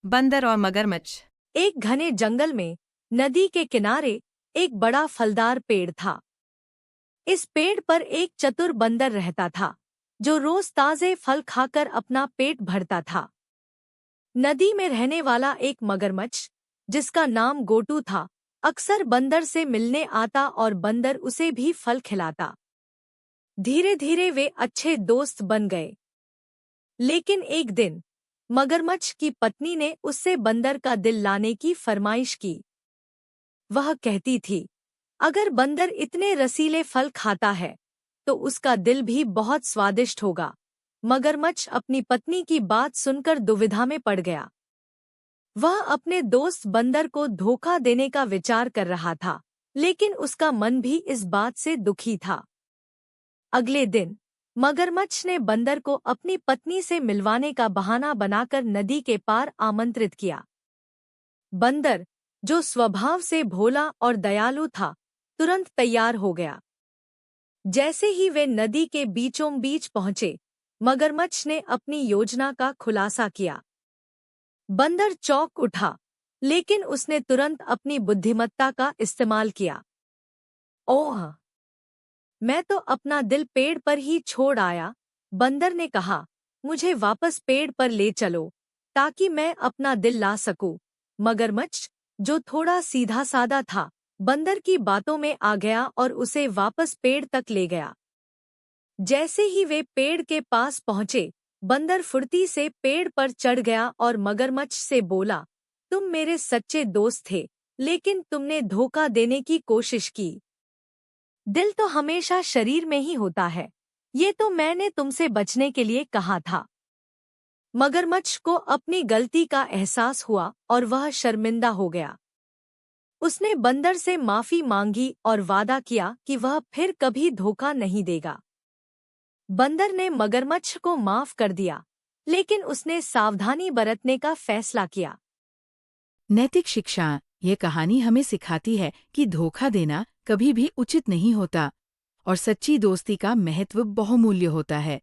बंदर और मगरमच्छ। एक घने जंगल में नदी के किनारे एक बड़ा फलदार पेड़ था। इस पेड़ पर एक चतुर बंदर रहता था जो रोज ताजे फल खाकर अपना पेट भरता था। नदी में रहने वाला एक मगरमच्छ जिसका नाम गोटू था, अक्सर बंदर से मिलने आता और बंदर उसे भी फल खिलाता। धीरे धीरे वे अच्छे दोस्त बन गए। लेकिन एक दिन मगरमच्छ की पत्नी ने उससे बंदर का दिल लाने की फरमाइश की। वह कहती थी, अगर बंदर इतने रसीले फल खाता है तो उसका दिल भी बहुत स्वादिष्ट होगा। मगरमच्छ अपनी पत्नी की बात सुनकर दुविधा में पड़ गया। वह अपने दोस्त बंदर को धोखा देने का विचार कर रहा था, लेकिन उसका मन भी इस बात से दुखी था। अगले दिन मगरमच्छ ने बंदर को अपनी पत्नी से मिलवाने का बहाना बनाकर नदी के पार आमंत्रित किया। बंदर, जो स्वभाव से भोला और दयालु था, तुरंत तैयार हो गया। जैसे ही वे नदी के बीचों बीच पहुंचे, मगरमच्छ ने अपनी योजना का खुलासा किया। बंदर चौंक उठा, लेकिन उसने तुरंत अपनी बुद्धिमत्ता का इस्तेमाल किया। ओह, मैं तो अपना दिल पेड़ पर ही छोड़ आया, बंदर ने कहा। मुझे वापस पेड़ पर ले चलो ताकि मैं अपना दिल ला सकूं। मगरमच्छ, जो थोड़ा सीधा साधा था, बंदर की बातों में आ गया और उसे वापस पेड़ तक ले गया। जैसे ही वे पेड़ के पास पहुंचे, बंदर फुर्ती से पेड़ पर चढ़ गया और मगरमच्छ से बोला, तुम मेरे सच्चे दोस्त थे, लेकिन तुमने धोखा देने की कोशिश की। दिल तो हमेशा शरीर में ही होता है, ये तो मैंने तुमसे बचने के लिए कहा था। मगरमच्छ को अपनी गलती का एहसास हुआ और वह शर्मिंदा हो गया। उसने बंदर से माफी मांगी और वादा किया कि वह फिर कभी धोखा नहीं देगा। बंदर ने मगरमच्छ को माफ कर दिया, लेकिन उसने सावधानी बरतने का फैसला किया। नैतिक शिक्षा। ये कहानी हमें सिखाती है कि धोखा देना कभी भी उचित नहीं होता और सच्ची दोस्ती का महत्व बहुमूल्य होता है।